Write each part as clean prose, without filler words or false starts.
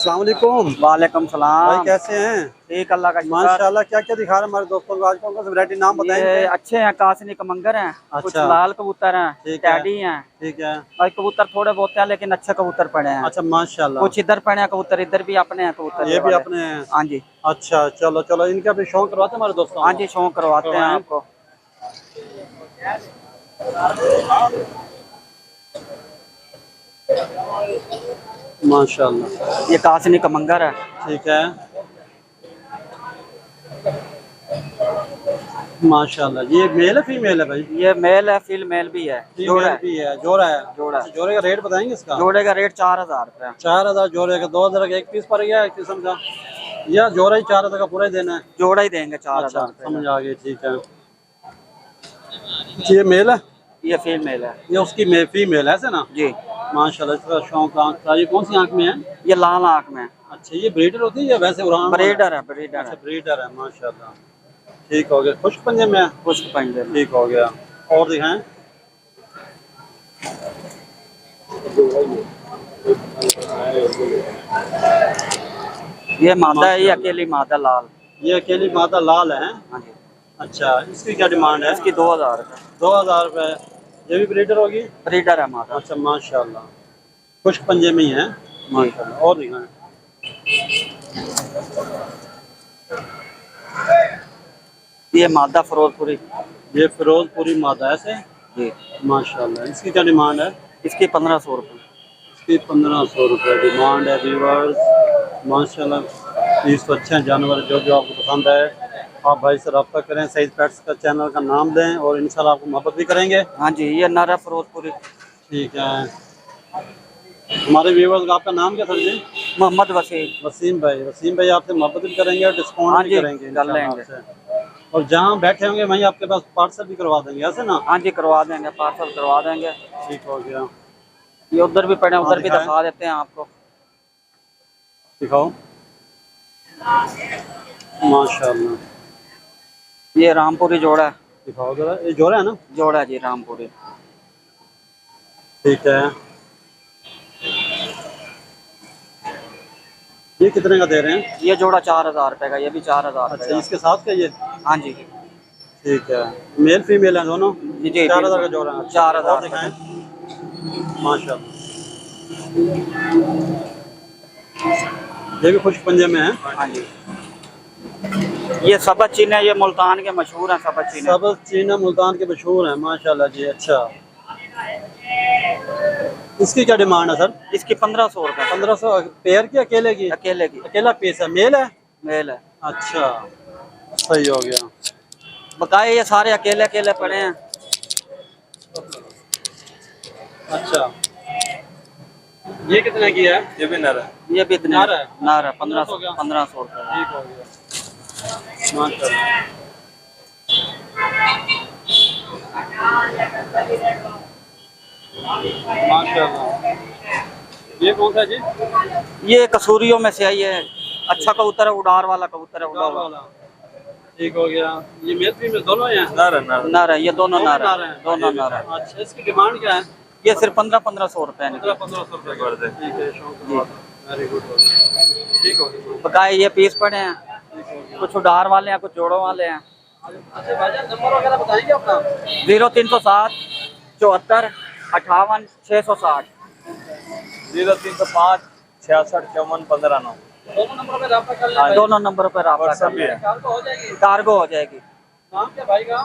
अस्सलाम वालेकुम। वालेकुम सलाम। भाई कैसे हैं? ठीक, अल्लाह का शुक्र। माशाल्लाह। क्या क्या दिखा रहे हैं हमारे दोस्तों को आज? कौन कौन सी वैरायटी नाम बताएंगे? ये अच्छे हैं, कासनी कमंगर हैं, कुछ अच्छा, लाल कबूतर हैं, ठीक है, टैडी हैं। ठीक है। भाई कबूतर थोड़े बहुत हैं लेकिन अच्छे कबूतर पड़े हैं। अच्छा माशाल्लाह। कुछ इधर पड़े हैं कबूतर, इधर भी अपने हैं कबूतर ये ये भी वाले। अपने हैं। हाँ जी, अच्छा चलो चलो, इनका भी शौक करवाते हैं हमारे दोस्तों हाँ को। जी, शौक करवाते हैं करवाएं। आपको। माशाल्लाह। ये कासनी कमंगर है। ठीक है माशाल्लाह। ये मेल है फीमेल है भाई? ये मेल है, फीमेल भी है, जोड़ा फीमेल है। भी है, जोड़ा है। जोड़ा। अच्छा, जोड़े का रेट बताएंगे इसका? जोड़े का रेट 4000 रुपये। 4000 जोड़े का। 2000 का एक पीस पड़ गया एक किस्म का, या जोड़ा ही 4000 का पूरा ही देना है? जोड़ा ही देंगे 4000 अच्छा रुपये समझ का। आ गई, ठीक है। ये मेल है, ये फीमेल है ये उसकी फीमेल है ऐसे ना? जी। माशाल्लाह। इसका शौक आँख का, ये कौन सी आँख में है? ये लाल आँख में। अच्छा, ये ब्रीडर होती है या वैसे उड़ान वाला है? ब्रीडर है, ब्रीडर अच्छा है। ब्रीडर है, माशाल्लाह। ठीक हो गया। खुश्क पंजे में है? कुछ पंजे में। ठीक हो गया। और दिखाएं। ये मादा है, ये माशाल्लाह। अकेली मादा लाल। ये अकेली माता लाल है? हाँ जी। अच्छा, इसकी क्या डिमांड है? इसकी 2000 रुपये। 2000 रुपये। ये भी ब्रीडर होगी? ब्रीडर है मादा। अच्छा माशाल्लाह। खुश्क पंजे में ही है, जी। माशाल्लाह। और दिखाएं। ये मादा फिरोजपुरी। ये फिरोजपुरी माता है ऐसे? जी। माशाल्लाह। इसकी क्या डिमांड है? इसकी 1500 रुपये। इसकी 1500 रुपये डिमांड है व्यूवर्स। माशाल्लाह। पीस तो अच्छे हैं जानवर, जो जो आपको पसंद है आप भाई से रब्ता करें। सईद पेट्स का चैनल का नाम दें और इंशाल्लाह आपको मोहब्बत भी करेंगे। हाँ जी, ये नर है फिरोजपुरी। ठीक है। हमारे व्यूवर्स का आपका नाम क्या सर जी? मोहम्मद वसीम। वसीम भाई। वसीम भाई आपसे मोहब्बत भी करेंगे और हाँ डिस्काउंट भी जी, करेंगे कर इंशाल्लाह लेंगे। आपसे। और जहाँ बैठे होंगे वहीं आपके पास पार्सल भी करवा देंगे ऐसे ना? हाँ जी, करवा देंगे, पार्सल करवा देंगे। ठीक हो गया। ये उधर भी पड़े हैं, हाँ उधर भी दिखाएं, दिखा देते हैं आपको। दिखाओ। माशाल्लाह। ये रामपुरी जोड़ा है। दिखाओ जरा, ये जोड़ा है ना? जोड़ा जी, रामपुरी। ठीक है। ये कितने का दे रहे हैं? ये जोड़ा 4000 रुपये का, ये भी 4000 रुपये अच्छा, का। इसके साथ का ये? हाँ जी। ठीक है। मेल फीमेल है दोनों? जी जी, 4000 का जोड़ा है। 4000 और दिखाएं। माशाल्लाह। ये भी खुश पंजे में है? हाँ जी। ये सबज चीन है, ये मुल्तान के मशहूर हैं सबज चीन। सब चीना मुल्तान के मशहूर हैं माशाल्लाह जी। अच्छा, इसकी क्या डिमांड है सर? इसकी 1500 रुपये। 1500 पेयर की अकेले की? अकेले की। अकेला पीस है, मेल है? मेल है। अच्छा सही हो गया। बकाए ये सारे अकेले अकेले पड़े हैं। अच्छा, ये कितने की है? ये भी नर है। ये भी इतने नार है? नार है, 1500 का? 1500 रुपये। ठीक हो गया माशाल्लाह। माशाल्लाह। ये कौन सा जी? ये कसूरियों में से आई है, अच्छा कबूतर है, उड़ार वाला कबूतर है, उड़ार वाला। ठीक हो गया। ये मेल फीमेल दोनों हैं? नर है, नर। नर है, ये दोनों नर नार है, हैं? दोनों नर है। अच्छा, इसकी डिमांड क्या है? ये सिर्फ 1500 रुपये है। 1500 रुपये कर दे। ठीक है, शौक। Very good. ठीक हो गया। बकाए ये पीस पड़े हैं, कुछ उड़ार वाले हैं, कुछ जोड़ों वाले हैं। अच्छा भाईजान, नंबर वगैरह बताएंगे अपना? 0307 74 58 660। 0305 66 54 15 9। दोनों नंबरों पे रब्ता कर लें। दोनों नंबरों पर आप व्हाट्सएप भी है। कार्गो हो जाएगी? कार्गो हो जाएगी। नाम क्या भाई का?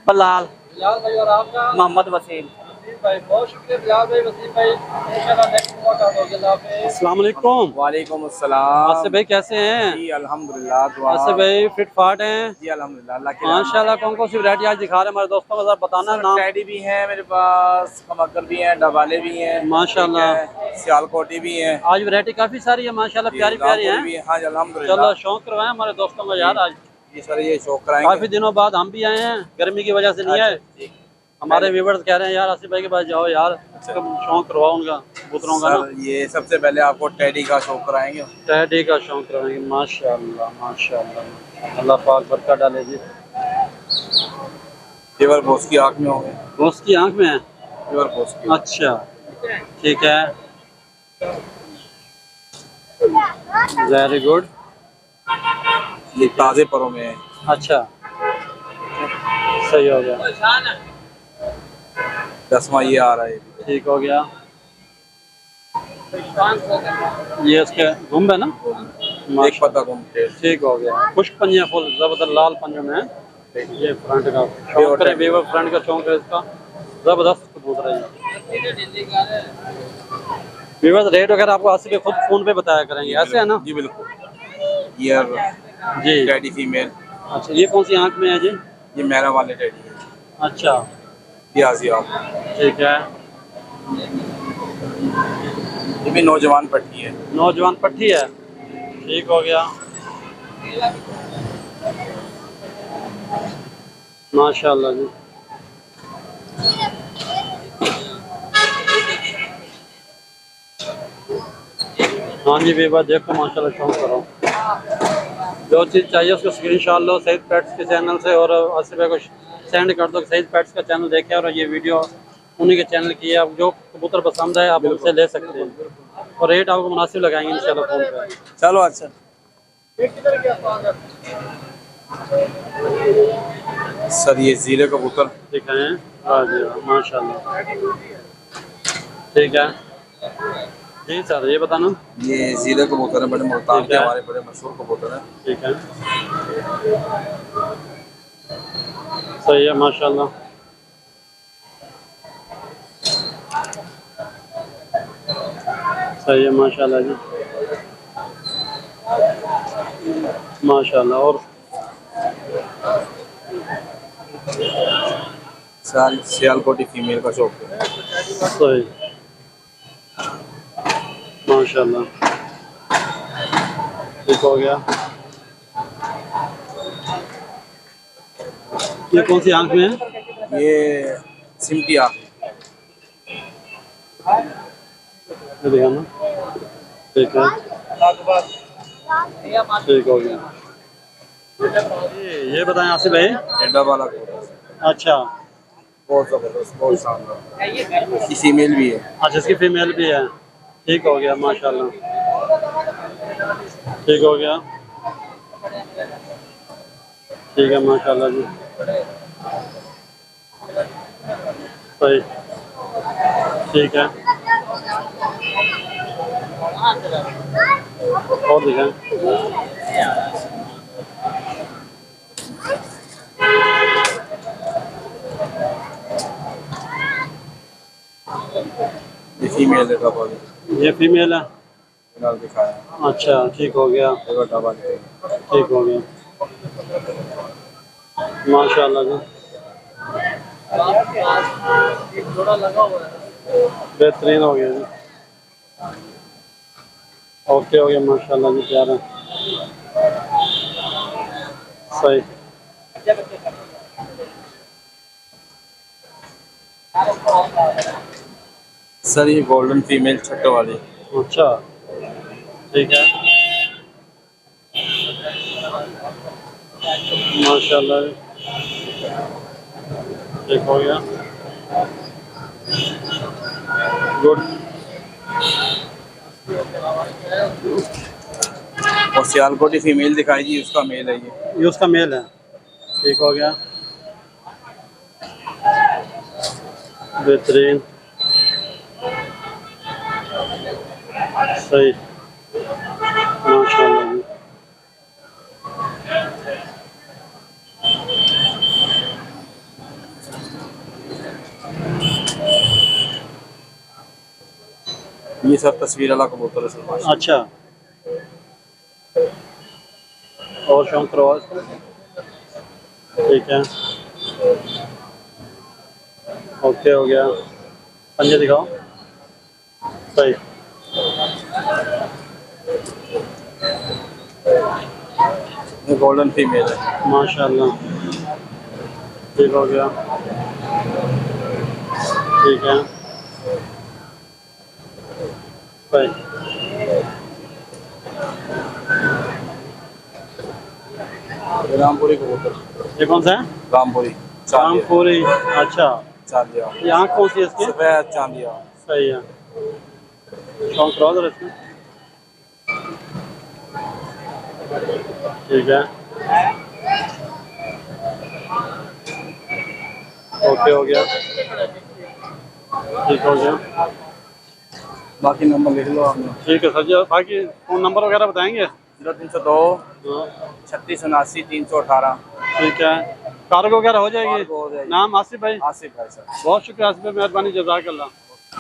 बलाल। बिलाल भाई। और आपका? मोहम्मद वसीम। वसीम भाई। बहुत शुक्रिया बिलाल भाई, वसीम भाई। इंशाल्लाह नेक्स्ट मुलाकात होगी। अल्लाह हाफिज़। अस्सलाम वालेकुम। वालेकुम अस्सलाम। आसिफ भाई कैसे हैं? जी अल्हम्दुलिल्लाह, दुआ। आसिफ भाई फिट फाट हैं? जी अल्हम्दुलिल्लाह, अल्लाह की माशाल्लाह। कौन कौन सी वैरायटी आज दिखा रहे हैं हमारे दोस्तों को, जरा बताना नाम। टैडी भी है मेरे पास, कमक्कर भी हैं, डबाले भी हैं माशाल्लाह। सियालकोटी भी हैं। आज वैरायटी काफी सारी है माशाल्लाह, जी, प्यारी प्यारी रामपुरी हैं। भी है। हाँ जी अल्हम्दुलिल्लाह। चलो शौक करवाएं हमारे दोस्तों को यार आज। जी सर, ये शौक कराएंगे। काफी दिनों बाद हम भी आए हैं, गर्मी की वजह से नहीं आए। जी। हमारे व्यूवर्स कह रहे हैं यार आसिफ भाई के पास जाओ यार, शौक करवाओ उनका कबूतरों का ना। सर ये सबसे पहले आपको टैडी का शौक कराएंगे। टैडी का शौक करवाएंगे। माशाल्लाह माशाल्लाह, अल्लाह पाक बरकत डाले जी। फेवर बोस की आँख में हो गए। दोस्त की आंख में है? फेवर बोस की। अच्छा ठीक है। Very good. ये ताज़े परों में है। अच्छा, सही हो गया। 10वां ये आ रहा है। ठीक हो गया। ये इसके गुम्ब है ना? एक पत्ता घूमते। ठीक हो गया। खुश्क पंजे फुल जबरदस्त लाल पंजों में है। ये फ्रंट का शौक है, वीवर फ्रंट का शौक है इसका। जबरदस्त कबूतर है ये। वीवर रेट वगैरह आपको आसिफ के खुद फोन पे बताया करेंगे, ऐसे है ना? जी बिल्कुल। ये जी। Teddy female. अच्छा, ये कौन सी आंख में है जी? ये मेरा वाले टेडी है। अच्छा, ये आसिया। ठीक है। ये भी नौजवान पट्टी है। नौजवान पट्टी है। ठीक हो गया। माशाल्लाह जी। हाँ जी बेबा, देखो माशाल्लाह, शौक करो। जो चीज़ चाहिए उसको स्क्रीनशॉट लो सईद पेट्स के चैनल से और आसिफ भाई को सेंड कर दो। सईद पेट्स का चैनल देखे और ये वीडियो उन्हीं के चैनल की है। आप जो कबूतर पसंद है आप उनसे ले सकते हैं और रेट आपको मुनासिब लगाएंगे इंशाल्लाह फोन पे। चलो अच्छा। सर ये जीरे कबूतर दिखाएं। हाँ जी, माशाल्लाह। ठीक है जी सर, ये बताना। ये जीरे कबूतर है, बड़े मुल्तान ठीक के है। हमारे बड़े मशहूर कबूतर हैं। ठीक है, सही है माशाल्लाह। सही है माशाल्लाह जी, माशाल्लाह। और सियालकोटी फीमेल का शौक है। सही, माशाल्लाह। ठीक हो गया। ये कौन सी आंख में है? ये सिमटिया। ये दिखाना। ठीक है, ठीक हो गया। ये बताएं आसिफ भाई। एडा वाला कबूतर अच्छा, बहुत जबरदस्त, बहुत शानदार। इसकी फीमेल भी है। अच्छा, इसकी फीमेल भी है। ठीक हो गया माशाल्लाह। ठीक हो गया। ठीक है माशाल्लाह जी, सही। ठीक है, और दिखाएं। ये फीमेल है डबल। ये फीमेल है। फिलहाल दिखाया। अच्छा, ठीक हो गया। देखो डबल है। ठीक हो गया माशाल्लाह जी, बेहतरीन हो गया जी। ओके हो गया माशाल्लाह जी, प्यारा, सही। सर ये गोल्डन फीमेल छट्टे वाली। अच्छा, ठीक है माशाल्लाह जी, ठीक हो गया, गुड। और सियालकोटी फीमेल दिखाई जी, उसका मेल है ये उसका मेल है। ठीक हो गया, बेहतरीन, सही, माशाल्लाह जी। ये सब तस्वीर वाला कबूतर है सर। अच्छा, और शौक करवा। ठीक है, ओके हो गया। पंजे दिखाओ, सही। ये गोल्डन फीमेल है। माशाल्लाह, ठीक हो गया। ठीक है, सही। ये रामपुरी कबूतर। ये कौन सा है? रामपुरी रामपुरी। अच्छा, चांदिया। ये आँख कौन सी है इसकी? सफेद चांदिया। सही है, शौक करो जरा इसमें। ठीक है, ओके हो गया, ठीक हो गया। बाकी नंबर लिख लो आपने। ठीक है सर जी, बाकी फ़ोन नंबर वगैरह बताएंगे? 0302 हाँ, 3679 318। ठीक है, कार्गो वगैरह हो जाएगी? कार्गो हो जाएगी। नाम आसिफ भाई? आसिफ भाई सर। बहुत शुक्रिया आसिफ भाई, मेहरबानी, जज़ाकल्लाह।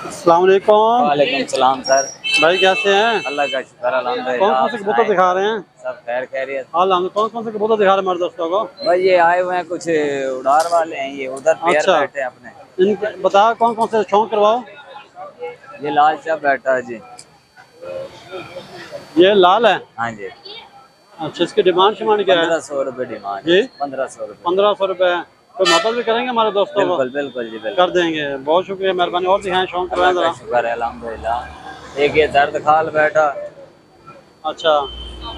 अस्सलाम वालेकुम। वालेकुम सलाम सर। भाई कैसे हैं? अल्लाह का शुक्र कौन अल्हम्दुलिल्लाह। कौन से कबूतर दिखा रहे हैं? सब खैर खैरियत। हाल कौन कौन से कबूतर दिखा रहे हैं हमारे दोस्तों को? भाई ये आए हुए हैं कुछ उड़ार वाले हैं, ये उधर पेयर अच्छा। बैठे हैं अपने। इनके बता कौन कौन से शौक करवाओ। ये लाल शाह बैठा है जी। ये लाल है? हाँ जी। अच्छा, इसकी डिमांड शिमांड क्या है? 1500 रुपये डिमांड। जी 1500 रुपये। 1500 रुपये है। तो मोहब्बत भी करेंगे हमारे दोस्तों को? बिल्कुल बिल्कुल जी बिल्कुल। कर देंगे, बहुत शुक्रिया, मेहरबानी। और दिखाएं, शौक करवाएं अल्लाह का जरा। शुक्र है अल्हम्दुलिल्लाह। एक ये दर्द खाल बैठा अच्छा,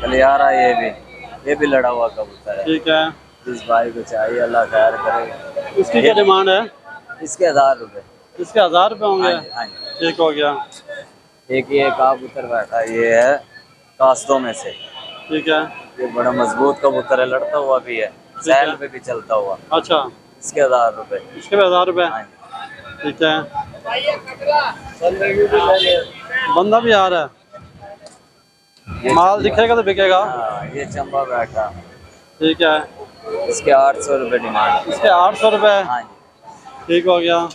कलियारा, ये भी लड़ा हुआ कबूतर है। ठीक है, जिस भाई को चाहिए अल्लाह खैर करे। इसकी क्या डिमांड है? इसके 1000 रुपये। इसके 1000 रुपये होंगे? हाँ जी हाँ जी। ठीक हो गया, एक ये कबूतर बैठा, ये है कास्तों में से। ठीक है, ये बड़ा मजबूत कबूतर है, लड़ता हुआ भी है, सैल पे भी चलता हुआ। अच्छा, इसके 1000 रुपये। इसके भी 1000 रुपये? हाँ जी। ठीक है, बंदा भी आ रहा है, ये माल दिखेगा तो बिकेगा। हाँ, ये चंबा बैठा, ठीक है, इसके 800 रुपये डिमांड। इसके 800 रुपये? हाँ जी। ठीक हो गया,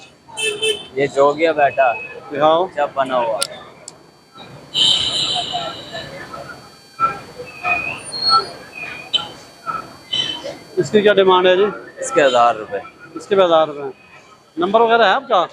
ये जोगिया बैठा, दिखाओ। जब बना हुआ। इसकी क्या डिमांड है जी? इसके 1000 रुपये। इसके भी 1000 रुपये। नंबर वगैरह है आपका?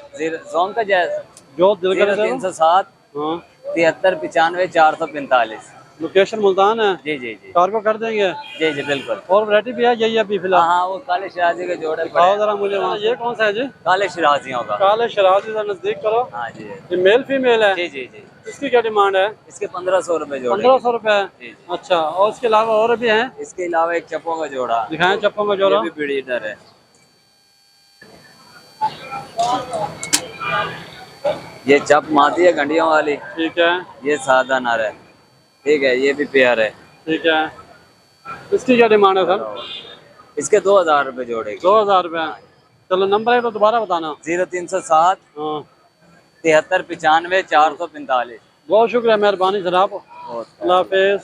जोन का जैस जो दिल करे दे दो। 0307 हाँ, 73 95 445। लोकेशन मुल्तान है? जी जी जी कार्गो कर देंगे? जी जी बिल्कुल। और वैरायटी भी है यही अभी हाँ फिलहाल? हाँ, वो काले शराजी के जोड़े पड़े आओ हैं। जरा मुझे वहाँ। ये कौन सा है जी? काले शराजियों का। काले शराजी, जरा नजदीक करो। हाँ जी ये मेल फीमेल है? जी जी जी। इसकी क्या डिमांड है? इसके 1500 रुपये जोड़े। 1500 रुपये? जी जी। अच्छा, और इसके अलावा और भी हैं? इसके अलावा एक चप्पों का जोड़ा, दिखाएं चप्पों में ये जोड़ा। भी ब्रीडर है। ये चप माती है गंडियों वाली। ठीक है, ये सादा नर है। ठीक है, ये भी पेयर है। ठीक है, इसकी क्या डिमांड है सर? इसके 2000 रुपये जोड़े। 2000 रुपये? चलो, नंबर है तो दोबारा बताना। 0307 हाँ, 73 95 445। बहुत शुक्रिया, मेहरबानी जनाब। बहुत अल्लाह हाफिज़।